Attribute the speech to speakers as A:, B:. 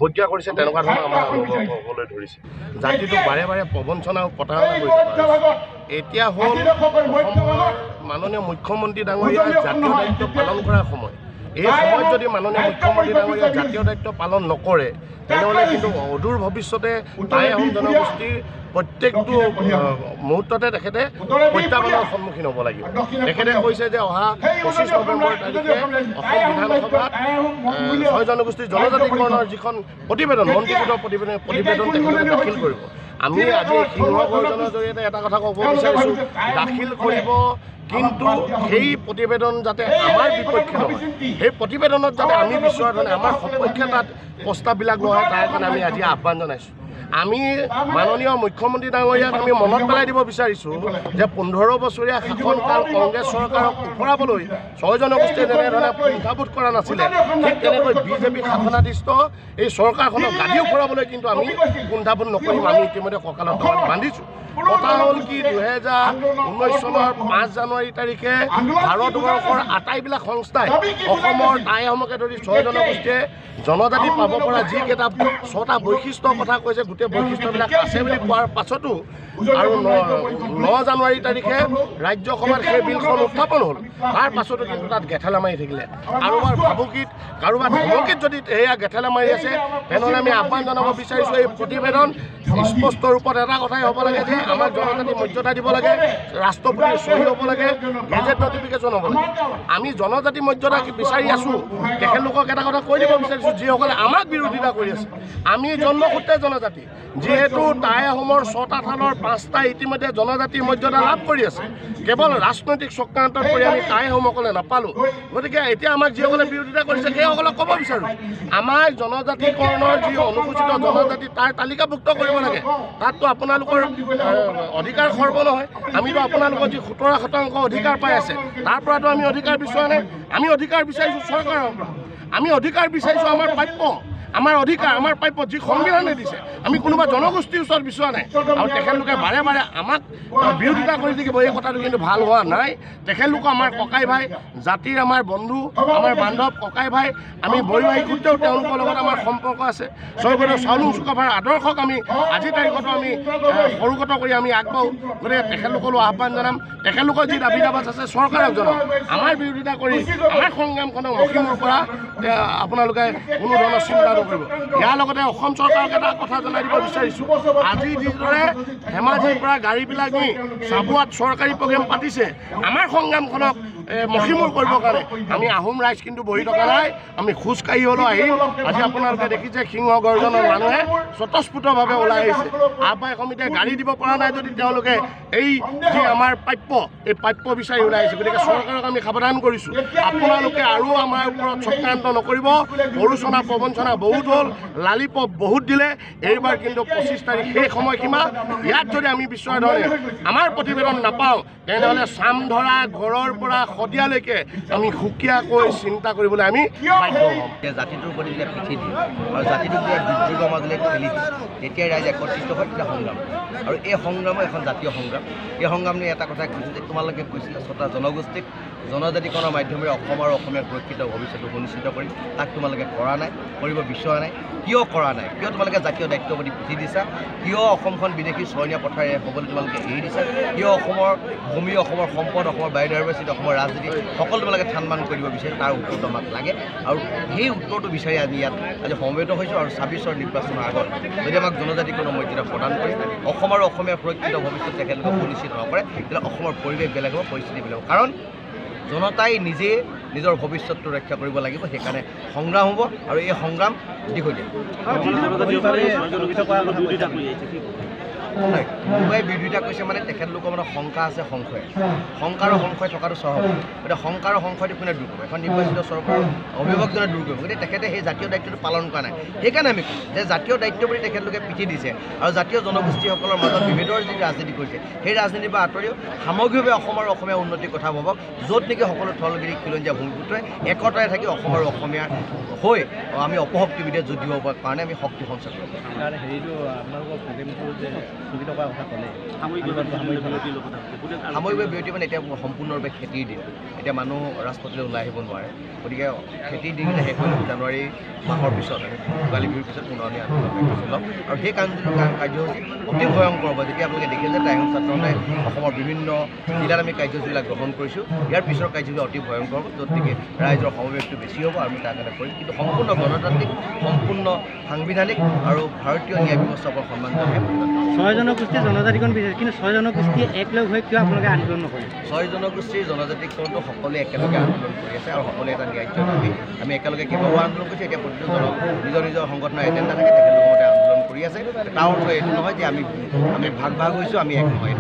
A: হত্যা কৰিছে তেনেকুৱা ধৰণৰ আমাৰ অনুভৱ হ'বলৈ ধৰিছে। জাতিটোক বাৰে বাৰে প্ৰবঞ্চনা আৰু প্ৰতাৰণা কৰি থকা এতিয়া হ'ল মাননীয় মুখ্যমন্ত্ৰী ডাঙৰীয়া জাতীয় দায়িত্ব পালন কৰাৰ সময়। এই সময়ত যদি মাননীয় মুখ্যমন্ত্ৰী ডাঙৰীয়া জাতীয় দায়িত্ব পালন নকৰে তেনেহ'লে কিন্তু অদূৰ ভৱিষ্যতে টাই আহোম জনগোষ্ঠীৰ প্ৰত্যেকটো মুহূৰ্ততে তেখেতে প্ৰত্যাহ্বানৰ সন্মুখীন হ'ব লাগিব। তেখেতে কৈছে যে অহা 25 নৱেম্বৰ তাৰিখে অসম বিধানসভাত 6 জনগোষ্ঠীৰ জনজাতিকৰণৰ যিখন প্ৰতিবেদন মন্ত্ৰীগোটৰ প্ৰতিবেদন তেখেতে দাখিল কৰিব। আমি আজি সিংহ গৰ্জনৰ জৰিয়তে এটা কথা ক'ব বিচাৰিছোঁ, দাখিল কৰিব, কিন্তু সেই প্ৰতিবেদন যাতে আমাৰ বিপক্ষে নহয়, সেই প্ৰতিবেদনত যাতে আমি বিচৰা ধৰণে আমাৰ সপক্ষে তাত প্ৰস্তাৱবিলাক নহয়, তাৰ কাৰণে আমি আজি আহ্বান জনাইছোঁ। আমি মাননীয় মুখ্যমন্ত্ৰী ডাঙৰীয়াক আমি মনত পেলাই দিব বিচাৰিছোঁ যে 15 বছৰীয়া শাসনকাল কংগ্ৰেছ চৰকাৰক ওফৰাবলৈ 6 জনগোষ্ঠীয়ে যেনেধৰণে কুণ্ঠাবোধ কৰা নাছিলে, ঠিক তেনেকৈ বিজেপি শাসনাধীষ্ঠ এই চৰকাৰখনক গাদী ওফৰাবলৈ কিন্তু আমি কুণ্ঠাবোধ নকৰিম। আমি ইতিমধ্যে কঁকালত বান্ধিছোঁ। কথা হ'ল কি, 2019 চনৰ 5 জানুৱাৰী তাৰিখে ভাৰতবৰ্ষৰ আটাইবিলাক সংস্থাই অসমৰ টাই আহোমকে ধৰি 6 জনগোষ্ঠীয়ে জনজাতি পাব পৰা যিকেইটা 6টা বৈশিষ্ট্যৰ কথা কৈছে, গোটেই বৈশিষ্ট্যবিলাক আছে বুলি কোৱাৰ পাছতো আৰু 9 জানুৱাৰী তাৰিখে ৰাজ্যসভাত সেই বিলখন উত্থাপন হ'ল। তাৰ পাছতো কিন্তু তাত গেঠেলা মাৰি থাকিলে। কাৰোবাৰ ভাবুকিত, কাৰোবাৰ ধমকিত যদি এয়া গেঠেলা মাৰি আছে, তেনেহ'লে আমি আহ্বান জনাব বিচাৰিছোঁ, এই প্ৰতিবেদন স্পষ্ট ৰূপত এটা কথাই হ'ব লাগে যে আমাক জনজাতি মৰ্যাদা দিব লাগে, ৰাষ্ট্ৰপতিৰ চহী হ'ব লাগে, গেজেট নটিফিকেশ্যন হ'ব লাগে। আমি জনজাতি মৰ্যাদা বিচাৰি আছোঁ। তেখেতলোকক এটা কথা কৈ দিব বিচাৰিছোঁ, যিসকলে আমাক বিৰোধিতা কৰি আছে। আমি জন্মসূত্ৰে জনজাতি, যিহেতু টাই আহোমৰ 6টা থানৰ 5টা ইতিমধ্যে জনজাতিৰ মৰ্যাদা লাভ কৰি আছে। কেৱল ৰাজনৈতিক চক্ৰান্তত কৰি আমি টাই আহোমসকলে নাপালোঁ। গতিকে এতিয়া আমাক যিসকলে বিৰোধিতা কৰিছে সেইসকলক ক'ব বিচাৰোঁ, আমাৰ জনজাতিকৰণৰ যি অনুসূচিত জনজাতি তাৰ তালিকাভুক্ত কৰিব লাগে। তাততো আপোনালোকৰ অধিকাৰ খৰ্ব নহয়। আমিতো আপোনালোকৰ যি 17% অধিকাৰ পাই আছে, তাৰ পৰাতো আমি অধিকাৰ বিচৰা নাই। আমি অধিকাৰ বিচাৰিছোঁ চৰকাৰৰ পৰা। আমি অধিকাৰ বিচাৰিছোঁ আমাৰ প্ৰাপ্য, আমাৰ অধিকাৰ, আমাৰ প্ৰাপ্য যি সংবিধানে দিছে। আমি কোনোবা জনগোষ্ঠীৰ ওচৰত বিচৰা নাই। আৰু তেখেতলোকে বাৰে বাৰে আমাক বিৰোধিতা কৰি থাকিব, এই কথাটো কিন্তু ভাল হোৱা নাই। তেখেতলোক আমাৰ ককাই ভাই, জাতিৰ আমাৰ বন্ধু, আমাৰ বান্ধৱ ককাই ভাই। আমি বৈবাহিক সূত্ৰেও তেওঁলোকৰ লগত আমাৰ সম্পৰ্ক আছে। স্বৰ্গদেউ চাওলুং চুকাফাৰ আদৰ্শক আমি আজিৰ তাৰিখতো আমি সৰুগত কৰি আমি আগবাঢ়োঁ। গতিকে তেখেতলোকলৈ আহ্বান জনাম, তেখেতলোকৰ যি দাবী দাবাজ আছে চৰকাৰক জনাম। আমাৰ বিৰোধিতা কৰি আমাৰ সংগ্ৰামখনক মষিমূৰ পৰা আপোনালোকে কোনো ধৰণৰ চিন্তা নকৰিব। ইয়াৰ লগতে অসম চৰকাৰক এটা কথা জনাই দিব বিচাৰিছোঁ, আজি যিদৰে ধেমাজিৰ পৰা গাড়ীবিলাক নি চাবুৱাত চৰকাৰী প্ৰগ্ৰেম পাতিছে, আমাৰ সংগ্ৰামখনক মষিমূৰ কৰিবৰ কাৰণে আমি আহোম ৰাইজ কিন্তু বহি থকা নাই। আমি খোজকাঢ়ি হ'লেও আহিম। আজি আপোনালোকে দেখিছে সিংহ গৰ্জনৰ মানুহে স্বতঃস্ফূৰ্তভাৱে ওলাই আহিছে। আহ্বায়ক সমিতিয়ে গাড়ী দিব পৰা নাই যদি তেওঁলোকে এই যি আমাৰ প্ৰাপ্য, এই প্ৰাপ্য বিচাৰি ওলাই আহিছে। গতিকে চৰকাৰক আমি সাৱধান কৰিছোঁ, আপোনালোকে আৰু আমাৰ ওপৰত চক্ৰান্ত নকৰিব। প্ৰৰোচনা প্ৰবঞ্চনা বহুত হ'ল, লালিপপ বহুত দিলে। এইবাৰ কিন্তু 25 তাৰিখ সেই সময়সীমা। ইয়াত যদি আমি বিচৰা ধৰণে আমাৰ প্ৰতিবেদন নাপাওঁ, তেনেহ'লে চামধৰা ঘৰৰ পৰা শদিয়ালৈকে আমি সুকীয়াকৈ চিন্তা কৰিবলৈ আমি বাধ্য হ'ম।
B: জাতিটোৰ প্ৰতি যেতিয়া পিঠি দিয়ে আৰু জাতিটোক যেতিয়া দুৰ্যোগৰ মাজলৈ ঠেলি দিয়ে, তেতিয়াই ৰাইজ একত্ৰিত হয়, তেতিয়া সংগ্ৰাম। আৰু এই সংগ্ৰামো এখন জাতীয় সংগ্ৰাম। এই সংগ্ৰাম নিয়ে এটা কথা কৈছোঁ যে তোমালোকে কৈছিলা 6টা জনগোষ্ঠীক জনজাতিকৰণৰ মাধ্যমেৰে অসম আৰু অসমীয়াৰ সুৰক্ষিত ভৱিষ্যতটো সুনিশ্চিত কৰি তাক তোমালোকে কৰা নাই, কৰিব বিচৰা নাই। কিয় কৰা নাই? কিয় তোমালোকে জাতীয় দায়িত্বৰ প্ৰতি পিঠি দিছা? কিয় অসমখন বিদেশী চৰণীয়া পথাৰে হ'বলৈ তোমালোকে এৰি দিছা? কিয় অসমৰ ভূমি, অসমৰ সম্পদ, অসমৰ বায়'ডাইভাৰ্চিটি, অসমৰ ৰাজনীতি সকলো তোমালোকে থান-মান কৰিব বিচাৰে? তাৰ উত্তৰটো আমাক লাগে। আৰু সেই উত্তৰটো বিচাৰি আমি ইয়াত আজি সমবেত হৈছোঁ। আৰু 26ৰ নিৰ্বাচনৰ আগত যদি আমাক জনজাতিকৰণৰ মৰ্যাদা প্ৰদান কৰি অসম আৰু অসমীয়াৰ সুৰক্ষিত ভৱিষ্যত তেখেতলোকক সুনিশ্চিত নকৰে, তেতিয়াহ'লে অসমৰ পৰিৱেশ বেলেগ হ'ব, পৰিস্থিতি বেলেগ হ'ব। কাৰণ জনতাই নিজে নিজৰ ভৱিষ্যতটো ৰক্ষা কৰিব লাগিব। সেইকাৰণে সংগ্ৰাম হ'ব আৰু এই সংগ্ৰাম দীঘলীয়া। কোনোবাই বিৰোধিতা কৰিছে মানে তেখেতলোকৰ মানে শংকা আছে, সংশয়। শংকা আৰু সংশয় থকাটো স্বভাৱ। গতিকে শংকা আৰু সংশয়টো কোনে দূৰ কৰিব? এখন নিৰ্বাচিত চৰকাৰৰ অভিভাৱকজনে দূৰ কৰিব। গতিকে তেখেতে সেই জাতীয় দায়িত্বটো পালন কৰা নাই। সেইকাৰণে আমি কৈছোঁ যে জাতীয় দায়িত্ব বুলি তেখেতলোকে পিঠি দিছে আৰু জাতীয় জনগোষ্ঠীসকলৰ মাজত বিভেদৰ যি ৰাজনীতি কৰিছে, সেই ৰাজনীতিৰ পৰা আঁতৰিও সামগ্ৰিকভাৱে অসম আৰু অসমীয়া উন্নতিৰ কথা ভাবক, য'ত নেকি সকলো থলগিৰি খিলঞ্জীয়া ভূমিপুত্ৰই একতাৰে থাকি অসম আৰু অসমীয়াৰ হৈ আমি অপশক্তিবিধে যুদ্ধ দিবৰ কাৰণে আমি শক্তি সঞ্চাৰ কৰোঁ।
C: হেৰিটো আপোনালোকৰ প্ৰগ্ৰেমটো যে স্থগিত কৰাৰ কথা ক'লে
B: সাময়িক বিৰতি মানে এতিয়া সম্পূৰ্ণৰূপে খেতিৰ দিন এতিয়া মানুহ ৰাজপথলৈ ওলাই আহিব নোৱাৰে গতিকে খেতিৰ দিনকেইটা শেষ হৈ জানুৱাৰী মাহৰ পিছত ভোগালী বিহুৰ পিছত পুনৰ আমি আন্দোলন কাৰ্যসূচী ল'ম আৰু সেই কাৰ্যসূচী অতি ভয়ংকৰ হ'ব যেতিয়া আপোনালোকে দেখে যে টাইম ছাত্ৰনে অসমৰ বিভিন্ন জিলাত আমি কাৰ্যসূচীবিলাক গ্ৰহণ কৰিছোঁ ইয়াৰ পিছৰ কাৰ্যসূচী অতি ভয়ংকৰ হ'ব য'ত নেকি ৰাইজৰ সমাৱেশটো বেছি হ'ব আৰু আমি তাৰ কাৰণে কৰিম কিন্তু সম্পূৰ্ণ গণতান্ত্ৰিক সম্পূৰ্ণ সাংবিধানিক আৰু ভাৰতীয় ন্যায় ব্যৱস্থাৰ ওপৰত সন্মান জনাই
C: 6 জনগোষ্ঠীৰ জনজাতিকৰণ বিচাৰিছে কিন্তু 6 জনগোষ্ঠীয়ে একলগ হৈ কিয় আপোনালোকে আন্দোলন নকৰে 6
B: জনগোষ্ঠীৰ জনজাতিকৰণটো সকলোৱে একেলগে আন্দোলন কৰি আছে আৰু সকলোৱে এটা ন্যায্য দাবী আমি একেলগে কেইবাবাৰো আন্দোলন কৰিছোঁ এতিয়া প্ৰতিটো নিজৰ নিজৰ সংগঠনৰ এজেণ্ডা থাকে তেখেতলোকৰ মতে আন্দোলন কৰি আছে তাৰ অৰ্থ এইটো নহয় যে আমি ভাগ হৈছোঁ আমি এক নহয়